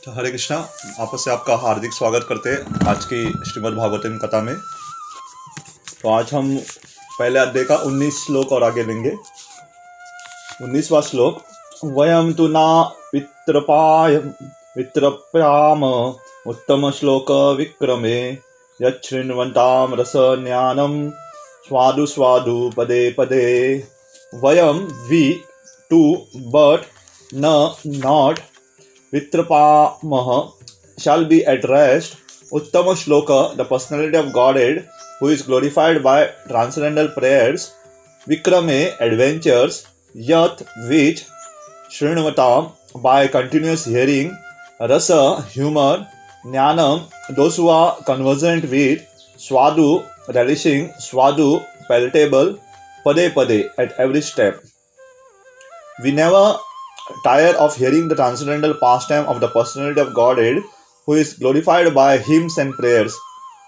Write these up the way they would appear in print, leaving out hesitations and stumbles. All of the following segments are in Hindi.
तो हरे कृष्णा, आपस से आपका हार्दिक स्वागत करते हैं आज की श्रीमद् भागवतम कथा में। तो आज हम पहले अध्याय का 19 श्लोक और आगे लेंगे। 19वां श्लोक। वयम तु ना वित्रप्याम उत्तम श्लोक विक्रमे यच्छृण्वन्ताम रस ज्ञानम स्वादु स्वादु पदे पदे। वयम वी टू बट न not Vitrapamah shall be at rest. Uttama Shloka, the personality of Godhead, who is glorified by transcendental prayers. Vikrame, adventures. Yat, which. Srinavatam, by continuous hearing. Rasa, humor. Jnanam, those who are conversant with. Swadu, relishing. Swadu, palatable. Pade pade, at every step. We never tire of hearing the transcendental pastime of the personality of Godhead, who is glorified by hymns and prayers.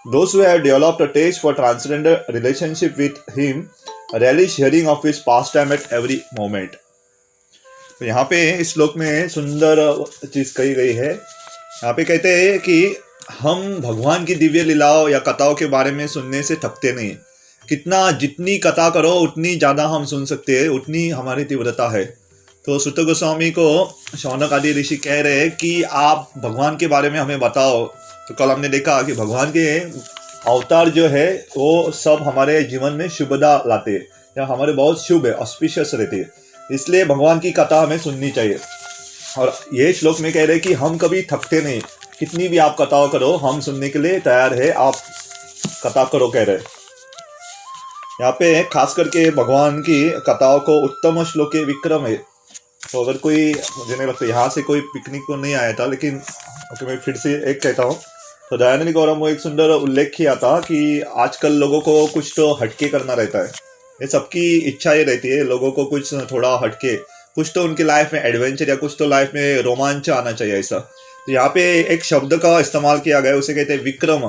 Those who have developed a taste for transcendental relationship with Him relish hearing of His pastime at every moment. तो यहाँ पे इस श्लोक में सुंदर चीज कही गई है। यहाँ पे कहते हैं कि हम भगवान की दिव्य लीलाओं या कथाओं के बारे में सुनने से थकते नहीं। कितना जितनी कथा करो उतनी ज़्यादा हम सुन सकते हैं, उतनी हमारी तीव्रता है। तो सुत गोस्वामी को शौनक आदि ऋषि कह रहे हैं कि आप भगवान के बारे में हमें बताओ। तो कल हमने देखा कि भगवान के अवतार जो है वो सब हमारे जीवन में शुभदा लाते हैं या हमारे बहुत शुभ है, ऑस्पिशियस रहते हैं। इसलिए भगवान की कथा हमें सुननी चाहिए। और ये श्लोक में कह रहे हैं कि हम कभी थकते नहीं, कितनी भी आप कथाओं करो हम सुनने के लिए तैयार है, आप कथा करो कह रहे हैं। यहाँ पे खास करके भगवान की कथाओं को उत्तम श्लोक विक्रम है। तो अगर कोई, मुझे नहीं लगता यहाँ से कोई पिकनिक को नहीं आया था, लेकिन मैं फिर से एक कहता हूँ। तो दयानंद गौरव में एक सुंदर उल्लेख किया था कि आजकल लोगों को कुछ तो हटके करना रहता है। ये सबकी इच्छा ही रहती है, लोगों को कुछ थोड़ा हटके, कुछ तो उनकी लाइफ में एडवेंचर या कुछ तो लाइफ में रोमांच आना चाहिए ऐसा। तो यहाँ पे एक शब्द का इस्तेमाल किया गया, उसे कहते हैं विक्रम।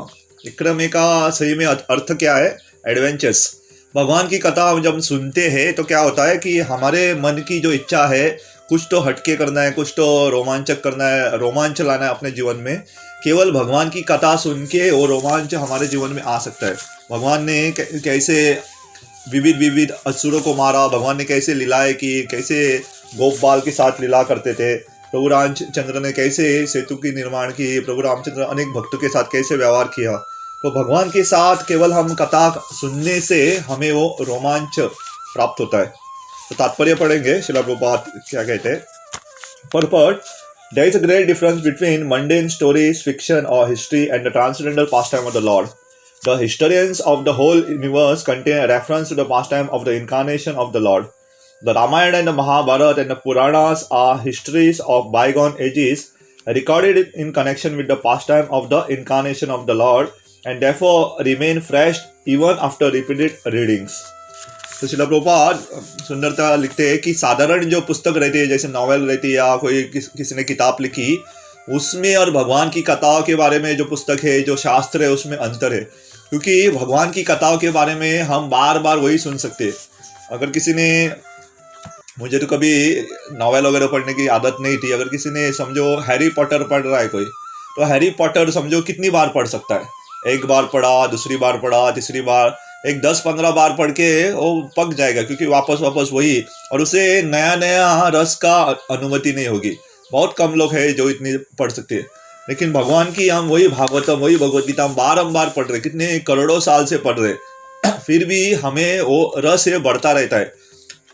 विक्रम का सही में अर्थ क्या है? एडवेंचर्स। भगवान की कथा हम जब सुनते हैं तो क्या होता है कि हमारे मन की जो इच्छा है कुछ तो हटके करना है, कुछ तो रोमांचक करना है, रोमांच लाना है अपने जीवन में। केवल भगवान की कथा सुन के वो रोमांच हमारे जीवन में आ सकता है। भगवान ने कैसे विविध असुरों को मारा, भगवान ने कैसे लीलाएं की, कैसे गोप बाल के साथ लीला करते थे, प्रभु रामचंद्र ने कैसे सेतु की निर्माण की, प्रभु रामचंद्र अनेक भक्तों के साथ कैसे व्यवहार किया। तो भगवान के साथ केवल हम कथा सुनने से हमें वो रोमांच प्राप्त होता है। तो तात्पर्य पढ़ेंगे, श्रील प्रभुपाद क्या कहते हैं। Purport: There is a great difference between mundane stories, fiction or history and the transcendental pastime of the Lord. The historians of the whole universe contain a reference to the pastime of the incarnation of the Lord. The Ramayana and the Mahabharata and the Puranas are histories of bygone ages recorded in connection with the pastime of the incarnation of the Lord and therefore remain fresh even after repeated readings. तो श्रील प्रभुपाद सुंदरता लिखते हैं कि साधारण जो पुस्तक रहती है, जैसे नॉवेल रहती है या कोई किसी ने किताब लिखी, उसमें और भगवान की कथाओं के बारे में जो पुस्तक है, जो शास्त्र है, उसमें अंतर है। क्योंकि भगवान की कथाओं के बारे में हम बार बार वही सुन सकते हैं। अगर किसी ने, मुझे तो कभी नॉवेल वगैरह पढ़ने की आदत नहीं थी, अगर किसी ने समझो हैरी पॉटर पढ़ रहा है कोई, तो हैरी पॉटर समझो कितनी बार पढ़ सकता है? एक बार पढ़ा, दूसरी बार पढ़ा, तीसरी बार, एक 10-15 बार पढ़ के वो पक जाएगा, क्योंकि वापस वही, और उसे नया नया रस का अनुमति नहीं होगी। बहुत कम लोग हैं जो इतनी पढ़ सकते हैं। लेकिन भगवान की हम वही भागवतम, वही भगवत गीता हम बारंबार पढ़ रहे, कितने करोड़ों साल से पढ़ रहे, फिर भी हमें वो रस है बढ़ता रहता है।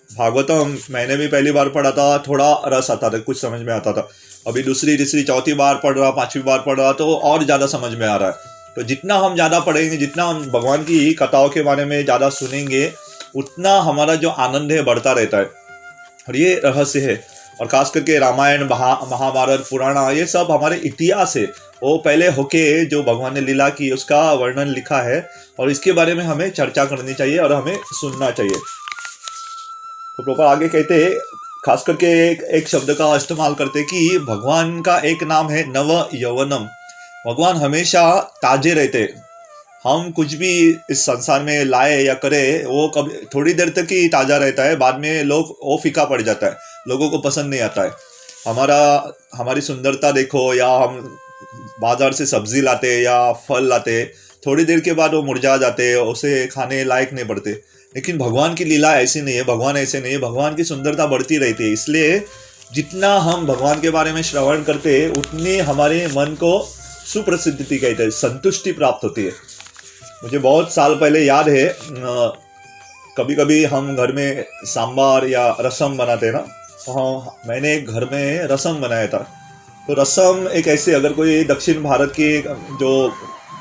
भागवतम मैंने भी पहली बार पढ़ा था, थोड़ा रस आता था, कुछ समझ में आता था। अभी दूसरी, तीसरी, चौथी बार पढ़ रहा, 5वीं बार पढ़ रहा, तो और ज़्यादा समझ में आ रहा है। तो जितना हम ज़्यादा पढ़ेंगे, जितना हम भगवान की कथाओं के बारे में ज़्यादा सुनेंगे, उतना हमारा जो आनंद है बढ़ता रहता है। और ये रहस्य है। और खास करके रामायण, महाभारत, पुराना, ये सब हमारे इतिहास है। वो पहले होके जो भगवान ने लीला की उसका वर्णन लिखा है, और इसके बारे में हमें चर्चा करनी चाहिए और हमें सुनना चाहिए। तो प्रभुपाद आगे कहते हैं, खास करके एक शब्द का इस्तेमाल करते कि भगवान का एक नाम है नव यौवनम। भगवान हमेशा ताजे रहते। हम कुछ भी इस संसार में लाए या करें, वो कभी थोड़ी देर तक ही ताज़ा रहता है, बाद में वो फीका पड़ जाता है, लोगों को पसंद नहीं आता है। हमारा हमारी सुंदरता देखो, या हम बाजार से सब्जी लाते या फल लाते, थोड़ी देर के बाद वो मुरझा जाते, उसे खाने लायक नहीं पड़ते। लेकिन भगवान की लीला ऐसी नहीं है, भगवान ऐसे नहीं है, भगवान की सुंदरता बढ़ती रहती है। इसलिए जितना हम भगवान के बारे में श्रवण करते हैं उतनी हमारे मन को सुप्रसिद्धि कहते हैं, संतुष्टि प्राप्त होती है। मुझे बहुत साल पहले याद है, कभी कभी हम घर में सांबार या रसम बनाते हैं ना, तो हाँ, मैंने एक घर में रसम बनाया था। तो रसम एक ऐसे, अगर कोई दक्षिण भारत की जो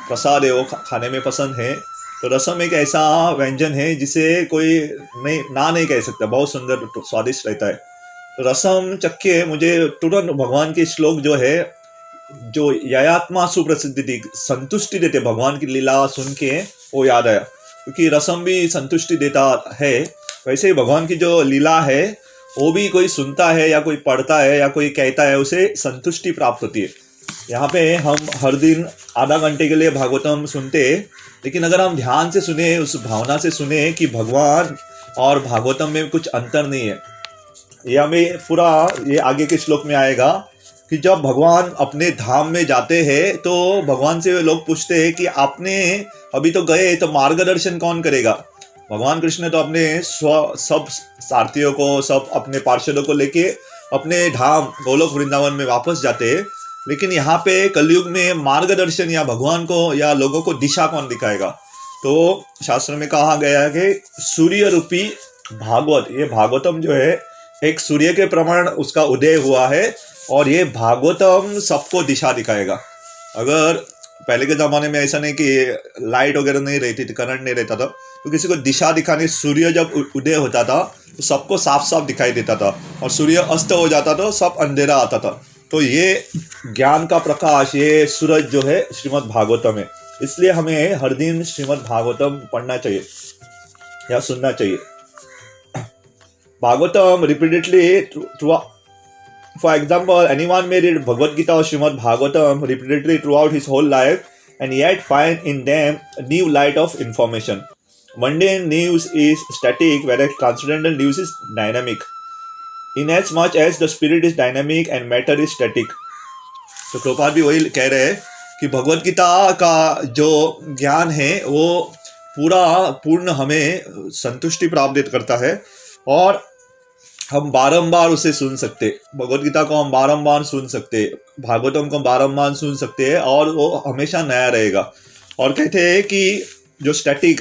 प्रसाद है वो खाने में पसंद है, तो रसम एक ऐसा व्यंजन है जिसे कोई नहीं ना नहीं कह सकता, बहुत सुंदर स्वादिष्ट रहता है। तो रसम चक्के मुझे तुरंत भगवान के श्लोक जो है, जो ययात्मा सुप्रसिद्धि संतुष्टि देते भगवान की लीला सुन के, वो याद आया। क्योंकि रसम भी संतुष्टि देता है, वैसे ही भगवान की जो लीला है वो भी कोई सुनता है या कोई पढ़ता है या कोई कहता है, उसे संतुष्टि प्राप्त होती है। यहाँ पे हम हर दिन आधा घंटे के लिए भागवतम सुनते, लेकिन अगर हम ध्यान से सुने, उस भावना से सुने कि भगवान और भागवतम में कुछ अंतर नहीं है, ये हमें पूरा ये आगे के श्लोक में आएगा कि जब भगवान अपने धाम में जाते हैं तो भगवान से लोग पूछते हैं कि आपने अभी तो गए, तो मार्गदर्शन कौन करेगा। भगवान कृष्ण तो अपने सब सारथियों को, सब अपने पार्षदों को लेके अपने धाम गोलोक वृंदावन में वापस जाते हैं। लेकिन यहाँ पे कलयुग में मार्गदर्शन या भगवान को या लोगों को दिशा कौन दिखाएगा। तो शास्त्र में कहा गया है कि सूर्य रूपी भागवत, ये भागवतम जो है एक सूर्य के प्रमाण उसका उदय हुआ है, और ये भागवतम सबको दिशा दिखाएगा। अगर पहले के ज़माने में ऐसा नहीं कि लाइट वगैरह नहीं रहती थी, करंट नहीं रहता था, तो किसी को दिशा दिखाने सूर्य जब उदय होता था तो सबको साफ साफ दिखाई देता था, और सूर्य अस्त हो जाता था सब अंधेरा आता था। तो ये ज्ञान का प्रकाश, ये सूरज जो है श्रीमद् भागवतम है। इसलिए हमें हर दिन श्रीमद् भागवतम पढ़ना चाहिए या सुनना चाहिए। Bhagavatam repeatedly For example, anyone may read Bhagavad Gita or Srimad Bhagavatam repeatedly throughout his whole life and yet find in them a new light of information. Mundane news is static, whereas transcendental news is dynamic. Inasmuch as the spirit is dynamic and matter is static. तो प्रभुपाद भी वही कह रहे हैं कि भगवद गीता का जो ज्ञान है वो पूर्ण हमें संतुष्टि प्राप्त करता है, और हम बारंबार उसे सुन सकते। भगवद गीता को हम बारंबार सुन सकते, भागवतम को बारंबार सुन सकते हैं, और वो हमेशा नया रहेगा। और कहते हैं कि जो स्टैटिक,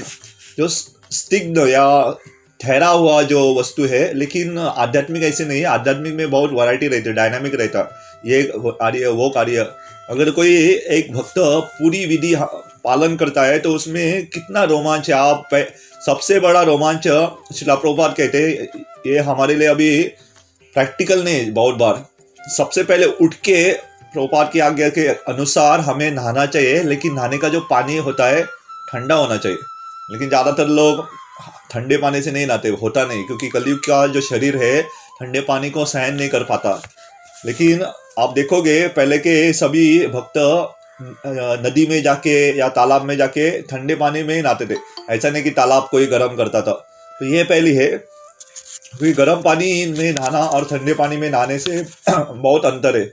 जो स्टिग्ध या ठहरा हुआ जो वस्तु है, लेकिन आध्यात्मिक ऐसे नहीं है। आध्यात्मिक में बहुत वैरायटी रहती है, डायनामिक रहता है, ये कार्य वो कार्य। अगर कोई एक भक्त पूरी विधि पालन करता है तो उसमें कितना रोमांच है। आप सबसे बड़ा रोमांच श्रील प्रभुपाद कहते हैं, ये हमारे लिए अभी प्रैक्टिकल नहीं, बहुत बार सबसे पहले उठ के प्रभुपाद की आज्ञा के अनुसार हमें नहाना चाहिए, लेकिन नहाने का जो पानी होता है ठंडा होना चाहिए। लेकिन ज़्यादातर लोग ठंडे पानी से नहीं नहाते, होता नहीं, क्योंकि कलयुग का जो शरीर है ठंडे पानी को सहन नहीं कर पाता। लेकिन आप देखोगे पहले के सभी भक्त नदी में जाके या तालाब में जाके ठंडे पानी में ही नहाते थे, ऐसा नहीं कि तालाब कोई गर्म करता था। तो ये पहली है, क्योंकि गर्म पानी में नहाना और ठंडे पानी में नहाने से बहुत अंतर है।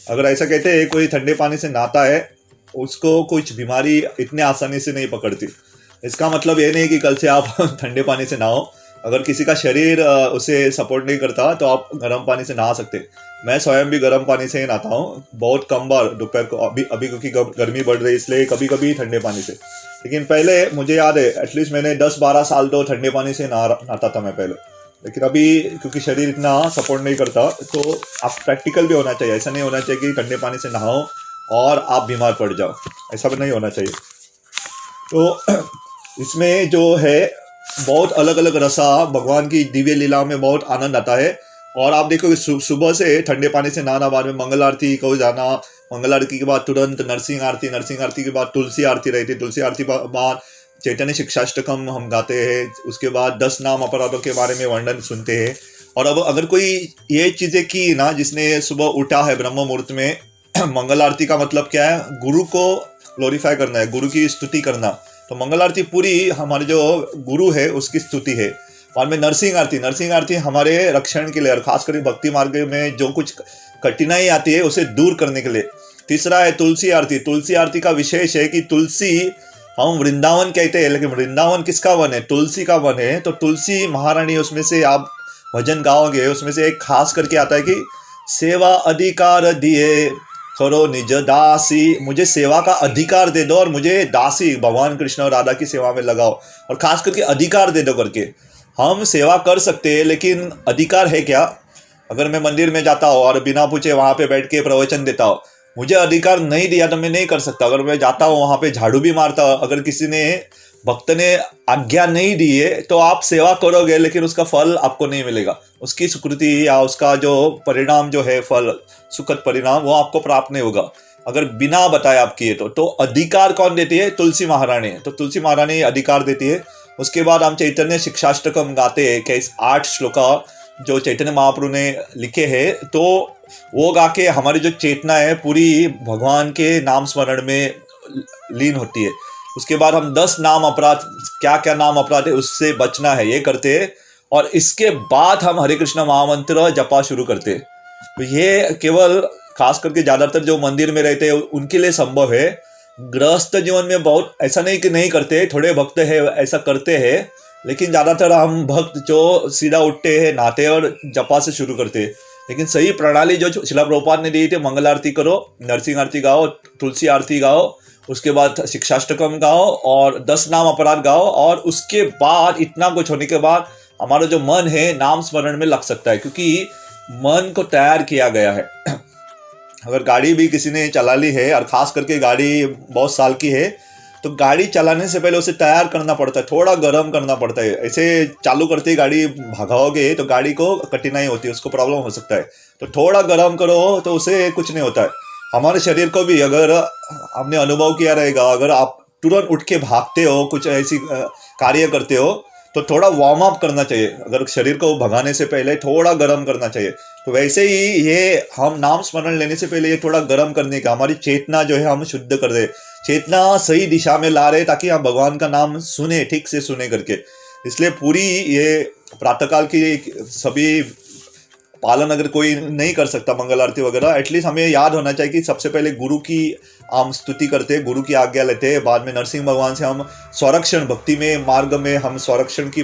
अगर ऐसा कहते हैं कोई ठंडे पानी से नहाता है उसको कुछ बीमारी इतने आसानी से नहीं पकड़ती। इसका मतलब ये नहीं कि कल से आप ठंडे पानी से नहाओ। अगर किसी का शरीर उसे सपोर्ट नहीं करता तो आप गर्म पानी से नहा सकते। मैं स्वयं भी गर्म पानी से ही नहाता हूँ, बहुत कम बार दोपहर को, अभी क्योंकि गर्मी बढ़ रही है इसलिए कभी कभी ठंडे पानी से। लेकिन पहले मुझे याद है, एटलीस्ट मैंने 10-12 साल तो ठंडे पानी से नहाता था मैं पहले। लेकिन अभी क्योंकि शरीर इतना सपोर्ट नहीं करता, तो आप प्रैक्टिकल भी होना चाहिए। ऐसा नहीं होना चाहिए कि ठंडे पानी से नहाओ और आप बीमार पड़ जाओ, ऐसा भी नहीं होना चाहिए। तो इसमें जो है बहुत अलग अलग रसा, भगवान की दिव्य लीला में बहुत आनंद आता है। और आप देखोगे सुबह से ठंडे पानी से नहाना, बाद में मंगल आरती को जाना, मंगल आरती के बाद तुरंत नरसिंह आरती, नरसिंह आरती के बाद तुलसी आरती रहती, तुलसी आरती के बाद चैतन्य शिक्षाष्टकम हम गाते हैं, उसके बाद 10 नाम अपराधों के बारे में वर्णन सुनते हैं। और अब अगर कोई ये चीज़ें की ना, जिसने सुबह उठा है ब्रह्म मुहूर्त में, मंगल आरती का मतलब क्या है, गुरु को ग्लोरीफाई करना है, गुरु की स्तुति करना। तो मंगल आरती पूरी हमारे जो गुरु है उसकी स्तुति है। बाद में नरसिंह आरती, नरसिंह आरती हमारे रक्षण के लिए, और खास कर भक्ति मार्ग में जो कुछ कठिनाई आती है उसे दूर करने के लिए। तीसरा है तुलसी आरती। तुलसी आरती का विशेष है कि तुलसी, हम वृंदावन कहते हैं लेकिन वृंदावन किसका वन है? तुलसी का वन है। तो तुलसी महारानी, उसमें से आप भजन गाओगे, उसमें से एक खास करके आता है कि सेवा अधिकार दिए करो निज दासी, मुझे सेवा का अधिकार दे दो और मुझे दासी भगवान कृष्ण और राधा की सेवा में लगाओ, और खास करके अधिकार दे दो करके। हम सेवा कर सकते हैं लेकिन अधिकार है क्या? अगर मैं मंदिर में जाता हूँ और बिना पूछे वहाँ पे बैठ के प्रवचन देता हूँ, मुझे अधिकार नहीं दिया तो मैं नहीं कर सकता। अगर मैं जाता हूँ वहाँ पे झाड़ू भी मारता हूँ, अगर किसी ने, भक्त ने आज्ञा नहीं दी है तो आप सेवा करोगे लेकिन उसका फल आपको नहीं मिलेगा, उसकी स्वीकृति या उसका जो परिणाम जो है, फल, सुखद परिणाम, वो आपको प्राप्त नहीं होगा अगर बिना बताए आप किए तो अधिकार कौन देती है? तुलसी महारानी। तो तुलसी महारानी अधिकार देती है। उसके बाद हम चैतन्य शिक्षाष्टकम गाते हैं कि 8 श्लोका जो चैतन्य महाप्रभु ने लिखे हैं, तो वो गा के हमारी जो चेतना है पूरी भगवान के नाम स्मरण में लीन होती है। उसके बाद हम 10 नाम अपराध, क्या क्या नाम अपराध है उससे बचना है, ये करते हैं। और इसके बाद हम हरे कृष्ण महामंत्र जपा शुरू करते हैं। तो ये केवल खास करके ज़्यादातर जो मंदिर में रहते हैं उनके लिए संभव है। गृहस्थ जीवन में बहुत ऐसा नहीं कि नहीं करते, थोड़े भक्त है ऐसा करते हैं, लेकिन ज़्यादातर हम भक्त जो सीधा उठते हैं, नहाते और जपा से शुरू करते हैं। लेकिन सही प्रणाली जो शिला प्रभुपाद ने दी थी, मंगल आरती करो, नरसिंह आरती गाओ, तुलसी आरती गाओ, उसके बाद शिक्षाष्टकम गाओ और 10 नाम अपराध गाओ, और उसके बाद इतना कुछ होने के बाद हमारा जो मन है नाम स्मरण में लग सकता है, क्योंकि मन को तैयार किया गया है। अगर गाड़ी भी किसी ने चला ली है और ख़ास करके गाड़ी बहुत साल की है, तो गाड़ी चलाने से पहले उसे तैयार करना पड़ता है, थोड़ा गर्म करना पड़ता है। ऐसे चालू करते ही गाड़ी भगाओगे तो गाड़ी को कठिनाई होती है, उसको प्रॉब्लम हो सकता है। तो थोड़ा गर्म करो तो उसे कुछ नहीं होता है। हमारे शरीर को भी अगर हमने अनुभव किया रहेगा, अगर आप तुरंत उठ के भागते हो, कुछ ऐसी कार्य करते हो, तो थोड़ा वार्म अप करना चाहिए। अगर शरीर को भगाने से पहले थोड़ा गर्म करना चाहिए। तो वैसे ही ये हम नाम स्मरण लेने से पहले ये थोड़ा गर्म करने का, हमारी चेतना जो है हम शुद्ध कर दे, चेतना सही दिशा में ला रहे ताकि हम भगवान का नाम सुने, ठीक से सुने करके। इसलिए पूरी ये प्रातःकाल की सभी पालन अगर कोई नहीं कर सकता, मंगल आरती वगैरह, एटलीस्ट हमें याद होना चाहिए कि सबसे पहले गुरु की हम स्तुति करते हैं, गुरु की आज्ञा लेते हैं, बाद में नरसिंह भगवान से हम संरक्षण, भक्ति में मार्ग में हम संरक्षण की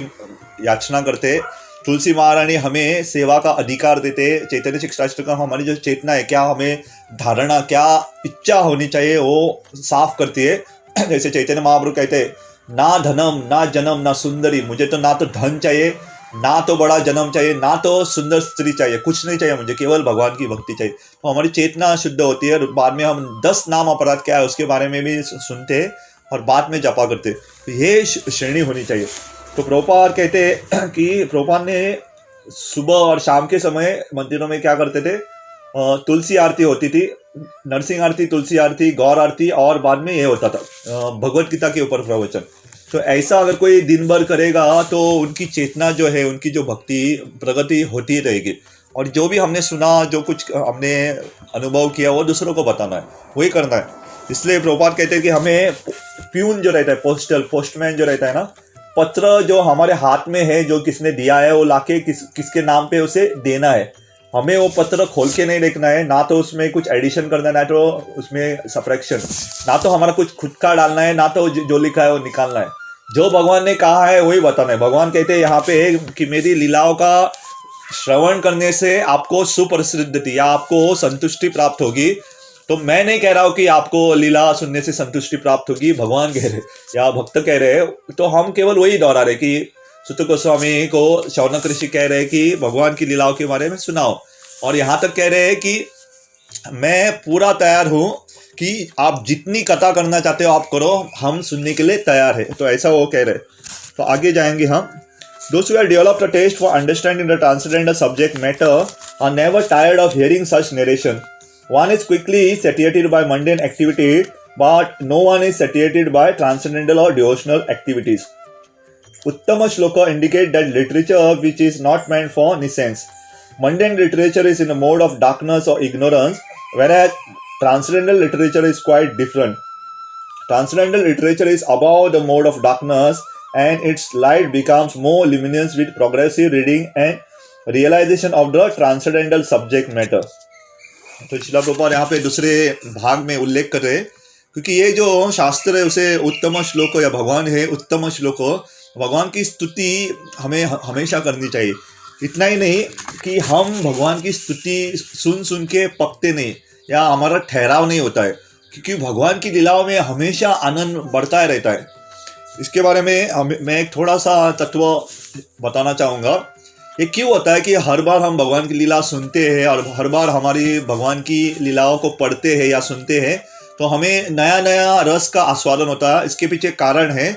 याचना करते हैं। तुलसी महारानी हमें सेवा का अधिकार देते हैं। चैतन्य शिक्षाष्टकम हमारी जो चेतना है, क्या हमें धारणा, क्या इच्छा होनी चाहिए, वो साफ करती है। जैसे चैतन्य महाप्रभु कहते हैं, ना धनम ना जन्म ना सुंदरी, मुझे तो ना तो धन चाहिए, ना तो बड़ा जन्म चाहिए, ना तो सुंदर स्त्री चाहिए, कुछ नहीं चाहिए मुझे, केवल भगवान की भक्ति चाहिए। तो हमारी चेतना शुद्ध होती है। बाद में हम 10 नाम अपराध क्या है उसके बारे में भी सुनते हैं और बाद में जपा करते। तो ये श्रेणी होनी चाहिए। तो प्रभुपाद कहते हैं कि प्रभुपाद ने सुबह और शाम के समय मंदिरों में क्या करते थे, तुलसी आरती होती थी, नरसिंह आरती, तुलसी आरती, गौर आरती, और बाद में ये होता था भगवत गीता के ऊपर प्रवचन। तो ऐसा अगर कोई दिन भर करेगा तो उनकी चेतना जो है, उनकी जो भक्ति प्रगति होती रहेगी। और जो भी हमने सुना, जो कुछ हमने अनुभव किया, वो दूसरों को बताना है, वही करना है। इसलिए प्रभुपाद कहते हैं कि हमें प्यून जो रहता है, पोस्टमैन जो रहता है ना, पत्र जो हमारे हाथ में है, जो किसने दिया है, वो लाके किसके नाम पे उसे देना है। हमें वो पत्र खोल के नहीं देखना है, ना तो उसमें कुछ एडिशन करना है, ना तो उसमें सब्ट्रैक्शन, ना तो हमारा कुछ खुद का डालना है, ना तो जो लिखा है वो निकालना है। जो भगवान ने कहा है वही बताना है। भगवान कहते हैं यहाँ पे कि मेरी लीलाओं का श्रवण करने से आपको सुप्रसिद्धि या आपको संतुष्टि प्राप्त होगी। तो मैं नहीं कह रहा हूँ कि आपको लीला सुनने से संतुष्टि प्राप्त होगी, भगवान कह रहे या भक्त कह रहे। तो हम केवल वही दोहरा रहे कि सुत गोस्वामी को शौनक ऋषि कह रहे कि भगवान की लीलाओं के बारे में सुनाओ, और यहाँ तक कह रहे हैं कि मैं पूरा तैयार हूँ कि आप जितनी कथा करना चाहते हो आप करो, हम सुनने के लिए तैयार है। तो ऐसा वो कह रहे। तो आगे जाएंगे हम। Those who have developed a taste for understanding the transcendental subject matter are never tired of hearing such narration. One is quickly satiated by mundane activity, but no one is satiated by transcendental or devotional activities. Uttama shloka indicate that literature which is not meant for nescience. Mundane literature is in a mode of darkness or ignorance, whereas transcendental literature is quite different. Transcendental literature is above the mode of darkness, and its light becomes more luminous with progressive reading and realization of the transcendental subject matter. तो शिला प्रभुपाद यहाँ पे दूसरे भाग में उल्लेख कर रहे हैं, क्योंकि ये जो शास्त्र है उसे उत्तम श्लोक या भगवान है उत्तम श्लोक, भगवान की स्तुति हमें हमेशा करनी चाहिए। इतना ही नहीं कि हम भगवान की स्तुति सुन सुन के पकते नहीं या हमारा ठहराव नहीं होता है, क्योंकि भगवान की लीलाओं में हमेशा आनंद बढ़ता रहता है। इसके बारे में मैं एक थोड़ा सा तत्व बताना चाहूँगा। ये क्यों होता है कि हर बार हम भगवान की लीला सुनते हैं और हर बार हमारी भगवान की लीलाओं को पढ़ते हैं या सुनते हैं तो हमें नया नया रस का आस्वादन होता है। इसके पीछे कारण है,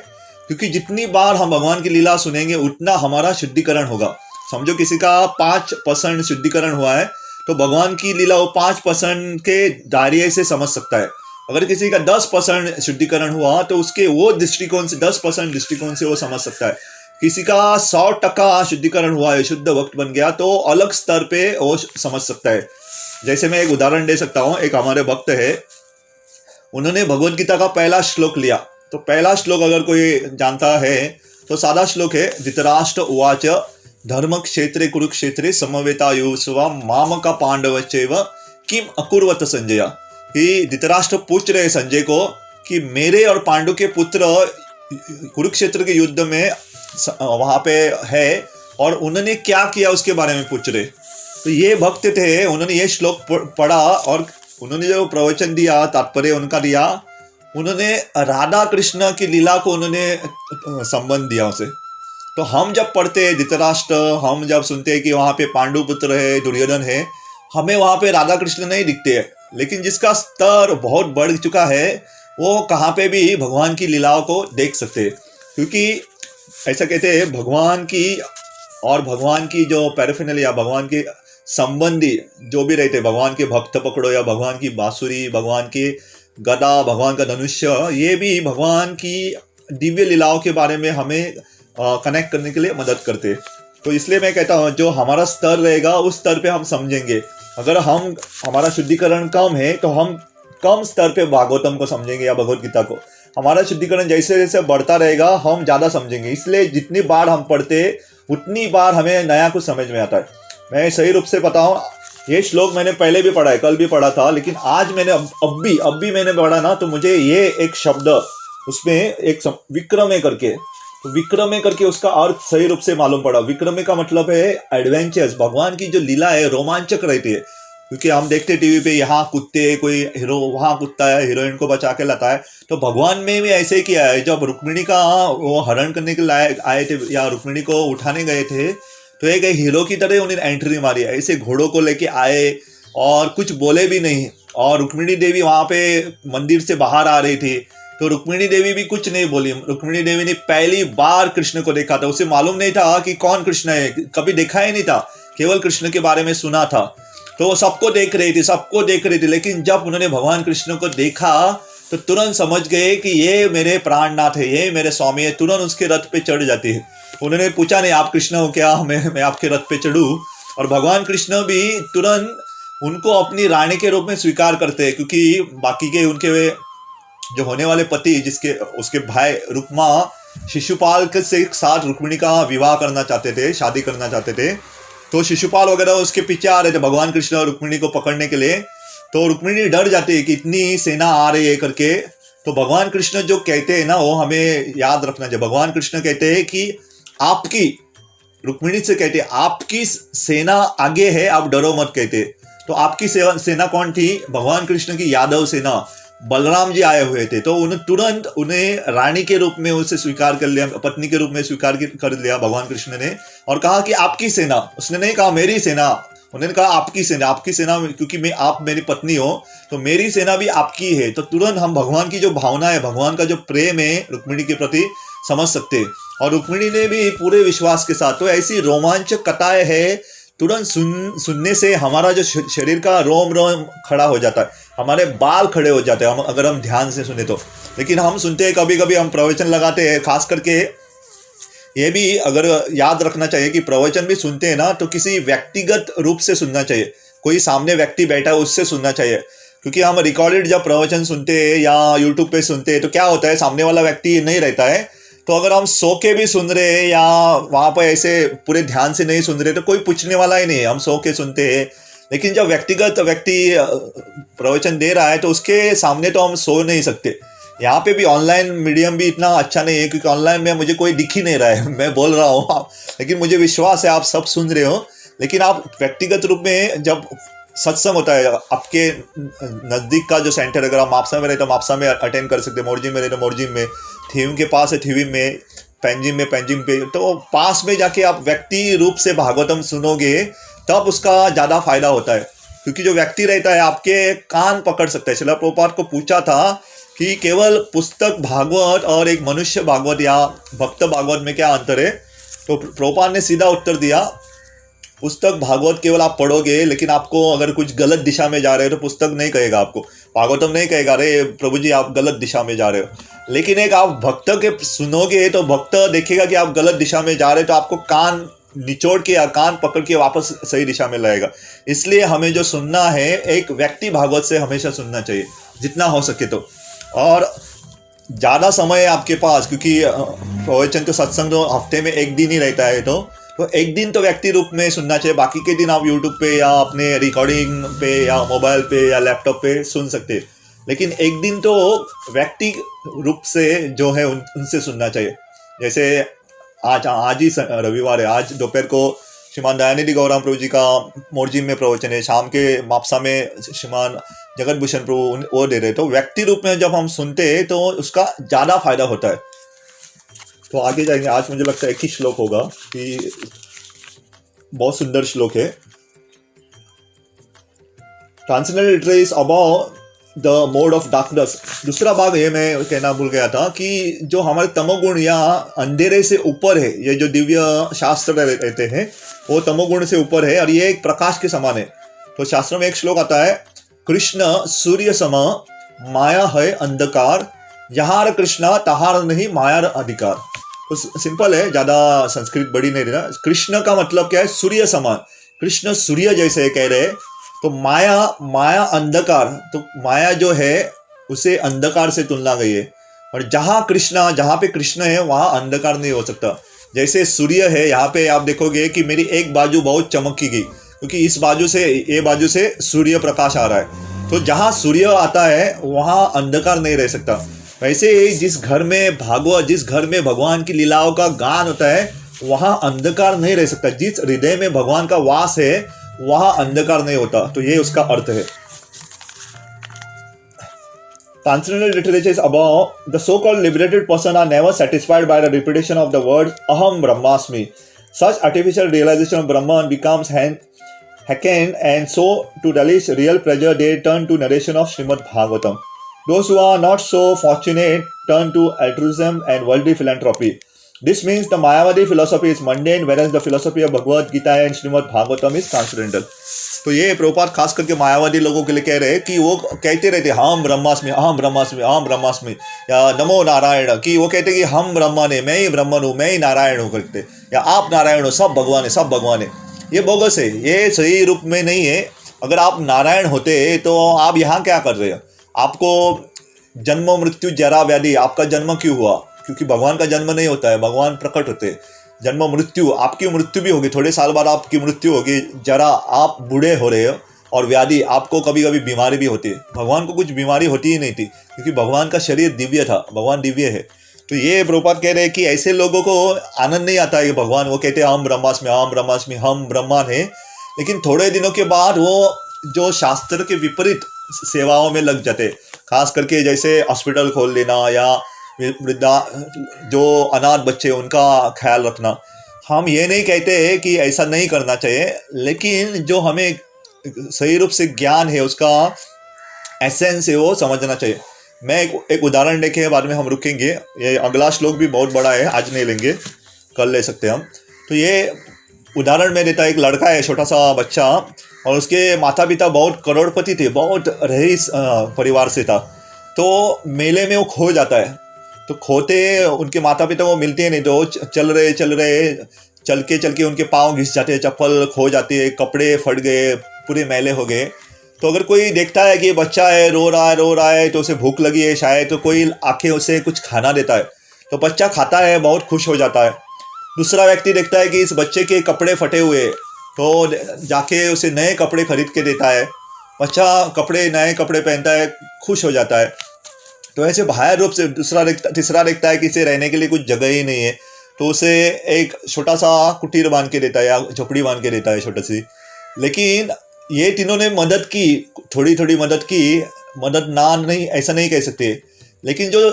क्योंकि जितनी बार हम भगवान की लीला सुनेंगे उतना हमारा शुद्धिकरण होगा। समझो किसी का 5% शुद्धिकरण हुआ है तो भगवान की लीला वो 5% के दायरे से समझ सकता है। अगर किसी का 10% शुद्धिकरण हुआ तो उसके वो दृष्टिकोण से 10% दृष्टिकोण से वो समझ सकता है। किसी का 100% शुद्धिकरण हुआ है, शुद्ध भक्त बन गया, तो अलग स्तर पे वो समझ सकता है। जैसे मैं एक उदाहरण दे सकता हूँ। एक हमारे भक्त है, उन्होंने भगवद गीता का पहला श्लोक लिया। तो पहला श्लोक अगर कोई जानता है तो सादा श्लोक है, धृतराष्ट्र उवाच धर्म क्षेत्रे कुरुक्षेत्रे समवेतायुस्वा मामका पांडवश्चैव किम अकुर्वत संजय। कि धृतराष्ट्र पूछ रहे संजय को कि मेरे और पांडु के पुत्र कुरुक्षेत्र के युद्ध में वहां पे है और उन्होंने क्या किया उसके बारे में पूछ रहे। तो ये भक्त थे, उन्होंने ये श्लोक पढ़ा और उन्होंने जो प्रवचन दिया, तात्पर्य उनका दिया, उन्होंने राधा कृष्ण की लीला को उन्होंने संबंध दिया उसे। तो हम जब पढ़ते हैं धृतराष्ट्र, हम जब सुनते हैं कि वहाँ पे पांडु पुत्र है, दुर्योधन है, हमें वहाँ पे राधा कृष्ण नहीं दिखते हैं। लेकिन जिसका स्तर बहुत बढ़ चुका है वो कहाँ पे भी भगवान की लीलाओं को देख सकते हैं। क्योंकि ऐसा कहते हैं भगवान की और भगवान की जो पैराफिनल या भगवान के संबंधी जो भी रहते, भगवान के भक्त पकड़ो या भगवान की बांसुरी, भगवान के गदा, भगवान का धनुष्य, ये भी भगवान की दिव्य लीलाओं के बारे में हमें कनेक्ट करने के लिए मदद करते। तो इसलिए मैं कहता हूँ जो हमारा स्तर रहेगा उस स्तर पे हम समझेंगे। अगर हमारा शुद्धिकरण कम है तो हम कम स्तर पे भागवतम को समझेंगे या भगवद गीता को। हमारा शुद्धिकरण जैसे जैसे बढ़ता रहेगा हम ज़्यादा समझेंगे। इसलिए जितनी बार हम पढ़ते उतनी बार हमें नया कुछ समझ में आता है। मैं सही रूप से बताऊँ, ये श्लोक मैंने पहले भी पढ़ा है, कल भी पढ़ा था, लेकिन आज मैंने अब भी मैंने पढ़ा ना, तो मुझे ये एक शब्द उसमें एक विक्रमे करके, तो विक्रमे करके उसका अर्थ सही रूप से मालूम पड़ा। विक्रमे का मतलब है एडवेंचर्स। भगवान की जो लीला है रोमांचक रहती है, क्योंकि हम देखते टीवी पे यहाँ कुत्ते, कोई हीरो वहाँ कुत्ता है, हीरोइन को बचा के लाता है। तो भगवान में भी ऐसे ही किया है। जब रुक्मिणी का वो हरण करने के लिए आए थे या रुक्मिणी को उठाने गए थे तो एक हीरो की तरह उन्हें एंट्री मारी। ऐसे घोड़ों को लेके आए और कुछ बोले भी नहीं। और रुक्मिणी देवी वहाँ पे मंदिर से बाहर आ रही थी तो रुक्मिणी देवी भी कुछ नहीं बोली। रुक्मिणी देवी ने पहली बार कृष्ण को देखा था, उसे मालूम नहीं था कि कौन कृष्ण है, कभी देखा ही नहीं था, केवल कृष्ण के बारे में सुना था। तो वो सबको देख रही थी, लेकिन जब उन्होंने भगवान कृष्ण को देखा तो तुरंत समझ गए कि ये मेरे प्राणनाथ है, ये मेरे स्वामी है। तुरंत उसके रथ पे चढ़ जाती है। उन्होंने पूछा नहीं आप कृष्ण हो क्या, मैं आपके रथ पे चढ़ूं। और भगवान कृष्ण भी तुरंत उनको अपनी रानी के रूप में स्वीकार करते हैं, क्योंकि बाकी के उनके जो होने वाले पति, जिसके उसके भाई रुक्मा शिशुपाल के से साथ रुक्मिणी का विवाह करना चाहते थे, शादी करना चाहते थे। तो शिशुपाल वगैरह उसके पीछे आ रहे थे भगवान कृष्ण और रुक्मिणी को पकड़ने के लिए। तो रुक्मिणी डर जाती है कि इतनी सेना आ रही है करके। तो भगवान कृष्ण जो कहते हैं ना, वो हमें याद रखना चाहिए। भगवान कृष्ण कहते हैं कि आपकी, रुक्मिणी से कहते हैं आपकी सेना आगे है, आप डरो मत कहते। तो आपकी सेना कौन थी? भगवान कृष्ण की यादव सेना, बलराम जी आए हुए थे। तो तुरंत उन्हें रानी के रूप में उसे स्वीकार कर लिया, पत्नी के रूप में स्वीकार कर लिया भगवान कृष्ण ने, और कहा कि आपकी सेना। उसने नहीं कहा मेरी सेना, उन्होंने कहा आपकी सेना, क्योंकि आप मेरी पत्नी हो तो मेरी सेना भी आपकी है। तो तुरंत हम भगवान की जो भावना है, भगवान का जो प्रेम है रुक्मिणी के प्रति समझ सकते हैं। और रुक्मिणी ने भी पूरे विश्वास के साथ। तो ऐसी रोमांचक कथाएं है, तुरंत सुनने से हमारा जो शरीर का रोम रोम खड़ा हो जाता है, हमारे बाल खड़े हो जाते हैं अगर हम ध्यान से सुने तो। लेकिन हम सुनते हैं, कभी कभी हम प्रवचन लगाते हैं, खास करके ये भी अगर याद रखना चाहिए कि प्रवचन भी सुनते हैं ना तो किसी व्यक्तिगत रूप से सुनना चाहिए। कोई सामने व्यक्ति बैठा है उससे सुनना चाहिए, क्योंकि हम रिकॉर्डेड जब प्रवचन सुनते हैं या यूट्यूब पे सुनते हैं तो क्या होता है, सामने वाला व्यक्ति नहीं रहता है। तो अगर हम सो के भी सुन रहे हैं या वहाँ पर ऐसे पूरे ध्यान से नहीं सुन रहे तो कोई पूछने वाला ही नहीं है, हम सो के सुनते हैं। लेकिन जब व्यक्तिगत व्यक्ति प्रवचन दे रहा है तो उसके सामने तो हम सो नहीं सकते। यहाँ पे भी ऑनलाइन मीडियम भी इतना अच्छा नहीं है, क्योंकि ऑनलाइन में मुझे कोई दिख ही नहीं रहा है, मैं बोल रहा हूँ लेकिन मुझे विश्वास है आप सब सुन रहे हो। लेकिन आप व्यक्तिगत रूप में जब सत्संग होता है आपके नज़दीक का जो सेंटर, अगर आप मापसा में रहे तो मापसा में अटेंड कर सकते, मोरजिम में रहे तो मोरजिम में, थीविम के पास है थीविम में, पेंजिम में पेंजिम पे, तो पास में जाके आप व्यक्ति रूप से भागवतम सुनोगे तब उसका ज़्यादा फायदा होता है। क्योंकि जो व्यक्ति रहता है आपके कान पकड़ सकता है। श्रील प्रभुपाद को पूछा था कि केवल पुस्तक भागवत और एक मनुष्य भागवत या भक्त भागवत में क्या अंतर है, तो प्रभुपाद ने सीधा उत्तर दिया, पुस्तक भागवत केवल आप पढ़ोगे, लेकिन आपको अगर कुछ गलत दिशा में जा रहे हो तो पुस्तक नहीं कहेगा, आपको भागवतम नहीं कहेगा, अरे प्रभु जी आप गलत दिशा में जा रहे हो। लेकिन एक आप भक्त के सुनोगे तो भक्त देखेगा कि आप गलत दिशा में जा रहे हो, तो आपको कान निचोड़ के या कान पकड़ के वापस सही दिशा में लाएगा। इसलिए हमें जो सुनना है एक व्यक्ति भागवत से हमेशा सुनना चाहिए जितना हो सके तो, और ज़्यादा समय आपके पास, क्योंकि प्रवचन तो सत्संग तो हफ्ते में एक दिन ही रहता है, तो एक दिन तो व्यक्ति रूप में सुनना चाहिए, बाकी के दिन आप यूट्यूब पे या अपने रिकॉर्डिंग पे या मोबाइल पे या लैपटॉप पे सुन सकते हैं। लेकिन एक दिन तो व्यक्ति रूप से जो है उनसे सुनना चाहिए। जैसे आज ही रविवार है, आज दोपहर को श्रीमान दयानिधि गौराम प्रभु जी का मोरजिम में प्रवचन है, शाम के मापसा में श्रीमान जगत भूषण प्रभु वो दे रहे। तो व्यक्ति रूप में जब हम सुनते हैं तो उसका ज़्यादा फायदा होता है। तो आगे जाएंगे, आज मुझे लगता है एक ही श्लोक होगा कि बहुत सुंदर श्लोक है। Transcendental literature is about the mode of darkness. दूसरा भाग ये मैं कहना भूल गया था कि जो हमारे तमोगुण या अंधेरे से ऊपर है, ये जो दिव्य शास्त्र रहते हैं वो तमोगुण से ऊपर है और ये एक प्रकाश के समान है। तो शास्त्र में एक श्लोक आता है, कृष्ण सूर्य सम माया है अंधकार, जहार कृष्णा तहार नहीं माया अधिकार। तो सिंपल है, ज़्यादा संस्कृत बड़ी नहीं रहना। कृष्ण का मतलब क्या है, सूर्य समान, कृष्ण सूर्य जैसे कह रहे। तो माया अंधकार, तो माया जो है उसे अंधकार से तुलना गई है, और जहाँ पे कृष्ण है वहाँ अंधकार नहीं हो सकता। जैसे सूर्य है, यहाँ पे आप देखोगे कि मेरी एक बाजू बहुत चमकी गई, क्योंकि इस बाजू से ये बाजू से सूर्य प्रकाश आ रहा है। तो जहाँ सूर्य आता है वहाँ अंधकार नहीं रह सकता। वैसे जिस घर में भगवान की लीलाओं का गान होता है वहाँ अंधकार नहीं रह सकता। जिस हृदय में भगवान का वास है वहाँ अंधकार नहीं होता। तो ये उसका अर्थ है। Transcendental literature is about the so-called liberated person are never satisfied by the repetition of the words Aham Brahmasmi. Such artificial realization of Brahman becomes hacken, and so to relish real pleasure they turn to narration of Srimad Bhagavatam. Those who are not so fortunate turn to altruism and worldly philanthropy. This means the Mayavadi philosophy is mundane, whereas the philosophy of Bhagavad Gita and Srimad Bhagavatam is transcendental. तो ये प्रभुपाद खास करके मायावादी लोगों के लिए कह रहे हैं कि वो कहते रहते हम ब्रह्मास्मि, अहम ब्रह्मास्मि, अहम ब्रह्मास्मि, या नमो नारायण, कि वो कहते कि हम ब्रह्मन है, मैं ही ब्रह्मन हूँ, मैं ही नारायण हूँ करते, या आप नारायण हो, सब भगवान है, सब भगवान है। ये बोगस है, ये सही रूप में नहीं है। अगर आप नारायण होते तो आप यहाँ क्या कर रहे हो? आपको जन्म मृत्यु जरा व्याधि, आपका जन्म क्यों हुआ? क्योंकि भगवान का जन्म नहीं होता है, भगवान प्रकट होते हैं। जन्म मृत्यु, आपकी मृत्यु भी होगी, थोड़े साल बाद आपकी मृत्यु होगी, जरा आप बूढ़े हो रहे हो, और व्याधि, आपको कभी कभी बीमारी भी होती है। भगवान को कुछ बीमारी होती ही नहीं थी, क्योंकि भगवान का शरीर दिव्य था, भगवान दिव्य है। तो ये प्रभुपाद कह रहे हैं कि ऐसे लोगों को आनंद नहीं आता है कि भगवान, वो कहते हैं हम ब्रह्मास्मि, हम ब्रह्मास्मि, हम ब्रह्मान है, लेकिन थोड़े दिनों के बाद वो जो शास्त्र के विपरीत सेवाओं में लग जाते, खास करके जैसे हॉस्पिटल खोल लेना या वृद्धा जो अनाथ बच्चे उनका ख्याल रखना। हम ये नहीं कहते कि ऐसा नहीं करना चाहिए, लेकिन जो हमें सही रूप से ज्ञान है, उसका एसेंस है, वो समझना चाहिए। मैं एक उदाहरण देखे बाद में हम रुकेंगे। ये अगला श्लोक भी बहुत बड़ा है, आज नहीं लेंगे, कल ले सकते हैं हम। तो ये उदाहरण में देता है, एक लड़का है, छोटा सा बच्चा, और उसके माता पिता बहुत करोड़पति थे, बहुत रईस परिवार से था। तो मेले में वो खो जाता है, तो खोते उनके माता पिता को मिलते हैं नहीं, तो चल के उनके पाँव घिस जाते हैं, चप्पल खो जाती है, कपड़े फट गए, पूरे मैले हो गए। तो अगर कोई देखता है कि ये बच्चा है, रो रहा है, तो उसे भूख लगी है शायद, तो कोई आके उसे कुछ खाना देता है, तो बच्चा खाता है, बहुत खुश हो जाता है। दूसरा व्यक्ति देखता है कि इस बच्चे के कपड़े फटे हुए, तो जाके उसे नए कपड़े खरीद के देता है, अच्छा नए कपड़े पहनता है, खुश हो जाता है। तो ऐसे बाह्य रूप से तीसरा देखता है कि इसे रहने के लिए कुछ जगह ही नहीं है, तो उसे एक छोटा सा कुटीर बांध के देता है या झोपड़ी बांध के देता है छोटी सी। लेकिन ये तीनों ने मदद की, थोड़ी थोड़ी मदद की, मदद ना नहीं ऐसा नहीं कह सकते, लेकिन जो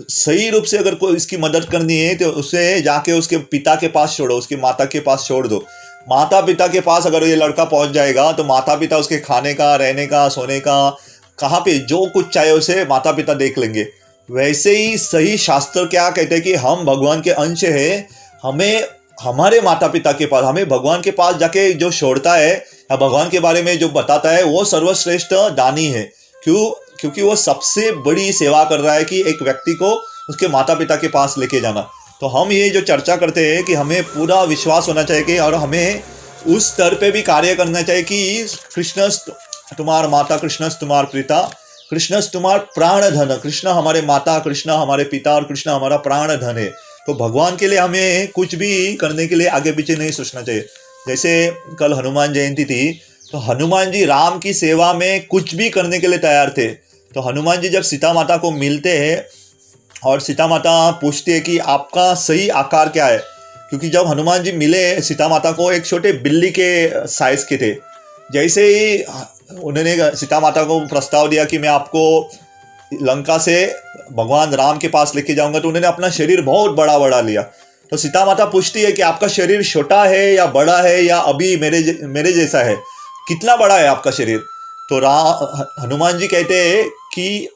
सही रूप से अगर कोई इसकी मदद करनी है तो उसे जाके उसके पिता के पास छोड़ो, उसकी माता के पास छोड़ दो। माता पिता के पास अगर ये लड़का पहुंच जाएगा तो माता पिता उसके खाने का, रहने का, सोने का, कहाँ पे जो कुछ चाहे उसे माता पिता देख लेंगे। वैसे ही सही शास्त्र क्या कहते हैं कि हम भगवान के अंश है, हमें हमारे माता पिता के पास, हमें भगवान के पास जाके जो छोड़ता है या भगवान के बारे में जो बताता है वो सर्वश्रेष्ठ दानी है। क्योंकि वो सबसे बड़ी सेवा कर रहा है कि एक व्यक्ति को उसके माता पिता के पास लेके जाना। तो हम ये जो चर्चा करते हैं कि हमें पूरा विश्वास होना चाहिए कि और हमें उस स्तर पे भी कार्य करना चाहिए कि कृष्ण तुम्हार माता, कृष्ण तुम्हार पिता, कृष्ण तुम्हार प्राण धन, कृष्ण हमारे माता, कृष्ण हमारे पिता और कृष्ण हमारा प्राण धन है। तो भगवान के लिए हमें कुछ भी करने के लिए आगे पीछे नहीं सोचना चाहिए। जैसे कल हनुमान जयंती थी, तो हनुमान जी राम की सेवा में कुछ भी करने के लिए तैयार थे। तो हनुमान जी जब सीता माता को मिलते हैं और सीता माता पूछती है कि आपका सही आकार क्या है, क्योंकि जब हनुमान जी मिले सीता माता को एक छोटे बिल्ली के साइज के थे। जैसे ही उन्होंने सीता माता को प्रस्ताव दिया कि मैं आपको लंका से भगवान राम के पास लेके जाऊंगा, तो उन्होंने अपना शरीर बहुत बड़ा बड़ा लिया। तो सीता माता पूछती है कि आपका शरीर छोटा है या बड़ा है या अभी मेरे जैसा है, कितना बड़ा है आपका शरीर। तो हनुमान जी कहते हैं कि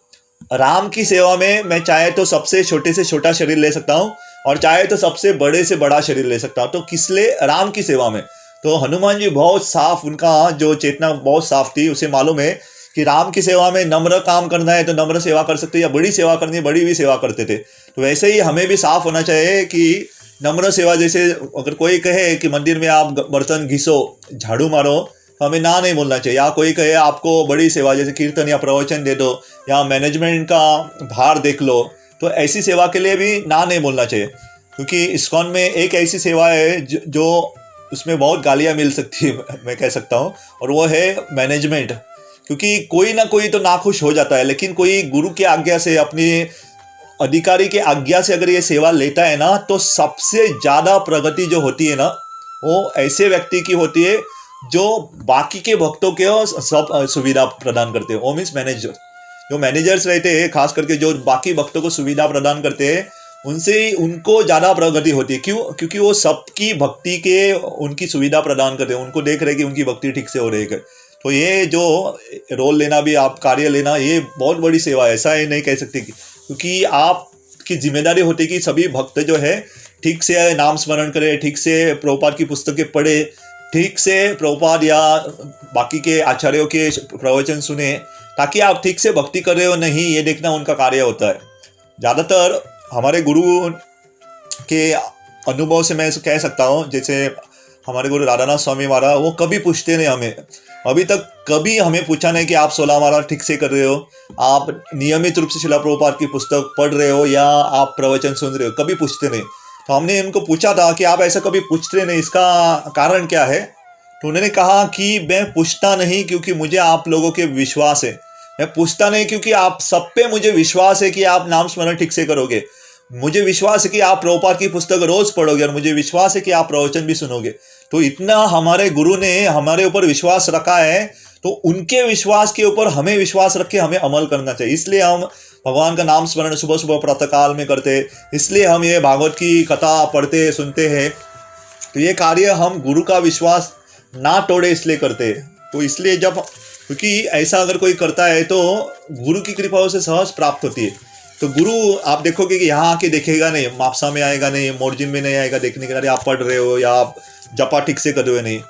राम की सेवा में मैं चाहे तो सबसे छोटे से छोटा शरीर ले सकता हूँ और चाहे तो सबसे बड़े से बड़ा शरीर ले सकता हूँ, तो किस लिए? राम की सेवा में। तो हनुमान जी बहुत साफ, उनका जो चेतना बहुत साफ थी, उसे मालूम है कि राम की सेवा में नम्र काम करना है तो नम्र सेवा कर सकते, या बड़ी सेवा करनी है बड़ी भी सेवा करते थे। तो वैसे ही हमें भी साफ होना चाहिए कि नम्र सेवा, जैसे अगर कोई कहे कि मंदिर में आप बर्तन घिसो, झाड़ू मारो, तो हमें ना नहीं बोलना चाहिए। या कोई कहे आपको बड़ी सेवा जैसे कीर्तन या प्रवचन दे दो या मैनेजमेंट का भार देख लो, तो ऐसी सेवा के लिए भी ना नहीं बोलना चाहिए। क्योंकि इस्कॉन में एक ऐसी सेवा है जो उसमें बहुत गालियाँ मिल सकती है, मैं कह सकता हूँ, और वो है मैनेजमेंट। क्योंकि कोई ना कोई तो नाखुश हो जाता है, लेकिन कोई गुरु की आज्ञा से, अपनी अधिकारी के आज्ञा से अगर ये सेवा लेता है ना, तो सबसे ज़्यादा प्रगति जो होती है ना, वो ऐसे व्यक्ति की होती है जो बाकी के भक्तों के सब सुविधा प्रदान करते हैं। वो मीन्स मैनेजर, जो मैनेजर्स रहते हैं खास करके, जो बाकी भक्तों को सुविधा प्रदान करते हैं, उनसे उनको ज़्यादा प्रगति होती है। क्यों? क्योंकि वो सबकी भक्ति के उनकी सुविधा प्रदान करते हैं, उनको देख रहे कि उनकी भक्ति ठीक से हो रही है। तो ये जो रोल लेना भी, आप कार्य लेना, ये बहुत बड़ी सेवा है, ऐसा ही नहीं कह सकते। क्योंकि आपकी जिम्मेदारी होती है कि सभी भक्त जो है ठीक से नाम स्मरण करें, ठीक से प्रभुपाद की पुस्तकें पढ़े, ठीक से प्रभुपाद या बाकी के आचार्यों के प्रवचन सुने, ताकि आप ठीक से भक्ति कर रहे हो नहीं, ये देखना उनका कार्य होता है। ज़्यादातर हमारे गुरु के अनुभव से मैं कह सकता हूँ, जैसे हमारे गुरु राधानाथ स्वामी महाराज, वो कभी पूछते नहीं हमें, अभी तक कभी हमें पूछा नहीं कि आप 16 माला ठीक से कर रहे हो, आप नियमित रूप से शिला प्रभुपाद की पुस्तक पढ़ रहे हो या आप प्रवचन सुन रहे हो, कभी पूछते नहीं। तो हमने इनको पूछा था कि आप ऐसा कभी पूछते नहीं, इसका कारण क्या है? तो उन्होंने कहा कि मैं पूछता नहीं क्योंकि मुझे आप लोगों के विश्वास है, मैं पूछता नहीं क्योंकि आप सब पे मुझे विश्वास है कि आप नाम स्मरण ठीक से करोगे, मुझे विश्वास है कि आप प्रभुपाद की पुस्तक रोज पढ़ोगे, और मुझे विश्वास है कि आप प्रवचन भी सुनोगे। तो इतना हमारे गुरु ने हमारे ऊपर विश्वास रखा है, तो उनके विश्वास के ऊपर हमें विश्वास रख के हमें अमल करना चाहिए। इसलिए हम भगवान का नाम स्मरण सुबह सुबह प्रातःकाल में करते, इसलिए हम ये भागवत की कथा पढ़ते सुनते हैं। तो ये कार्य हम गुरु का विश्वास ना तोड़े इसलिए करते। तो इसलिए क्योंकि ऐसा अगर कोई करता है तो गुरु की कृपा उसे सहज प्राप्त होती है। तो गुरु आप देखोगे कि यहाँ आके देखेगा नहीं, मापसा में आएगा नहीं, मोरजिन में नहीं आएगा देखने के लिए आप पढ़ रहे हो या आप जपा ठीक से कर रहे हो, नहीं।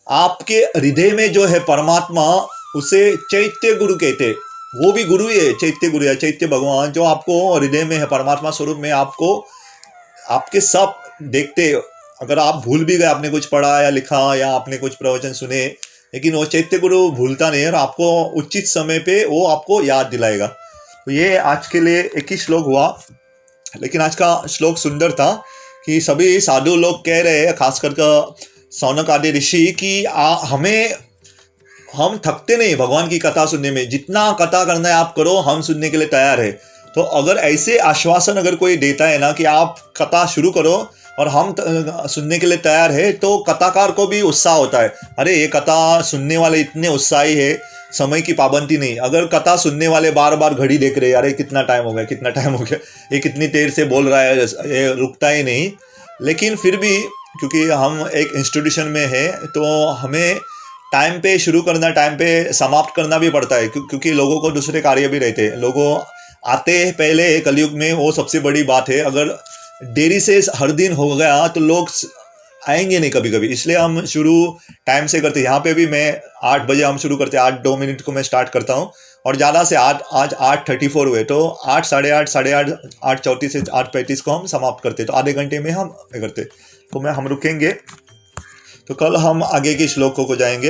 आपके हृदय में जो है परमात्मा, उसे चैत्य गुरु कहते, वो भी गुरु ही है, चैत्य गुरु है, चैत्य भगवान जो आपको हृदय में है, परमात्मा स्वरूप में आपको आपके सब देखते। अगर आप भूल भी गए, आपने कुछ पढ़ा या लिखा या आपने कुछ प्रवचन सुने, लेकिन वो चैत्य गुरु भूलता नहीं है और आपको उचित समय पे वो आपको याद दिलाएगा। तो ये आज के लिए एक ही श्लोक हुआ, लेकिन आज का श्लोक सुंदर था कि सभी साधु लोग कह रहे हैं, खास करके सौनक आदि ऋषि कि हम थकते नहीं भगवान की कथा सुनने में, जितना कथा करना है आप करो, हम सुनने के लिए तैयार है। तो अगर ऐसे आश्वासन अगर कोई देता है ना कि आप कथा शुरू करो और हम सुनने के लिए तैयार है, तो कथाकार को भी उत्साह होता है, अरे ये कथा सुनने वाले इतने उत्साही है, समय की पाबंदी नहीं। अगर कथा सुनने वाले बार बार घड़ी देख रहे, अरे कितना टाइम हो गया, कितना टाइम हो गया, ये कितनी देर से बोल रहा है, ये रुकता ही नहीं। लेकिन फिर भी क्योंकि हम एक इंस्टीट्यूशन में है, तो हमें टाइम पे शुरू करना, टाइम पे समाप्त करना भी पड़ता है, क्योंकि लोगों को दूसरे कार्य भी रहते हैं। लोगों आते हैं पहले कलयुग में, वो सबसे बड़ी बात है। अगर देरी से हर दिन हो गया तो लोग आएंगे नहीं कभी कभी, इसलिए हम शुरू टाइम से करते हैं। यहाँ पे भी मैं 8 बजे हम शुरू करते हैं, 8:02 को मैं स्टार्ट करता हूँ, और ज़्यादा से आज 8:34 हुए, तो 8, साढ़े 8, 8:34 से 8:35 को हम समाप्त करते, तो आधे घंटे में हम करते। तो हम रुकेंगे, तो कल हम आगे के श्लोकों को जाएंगे।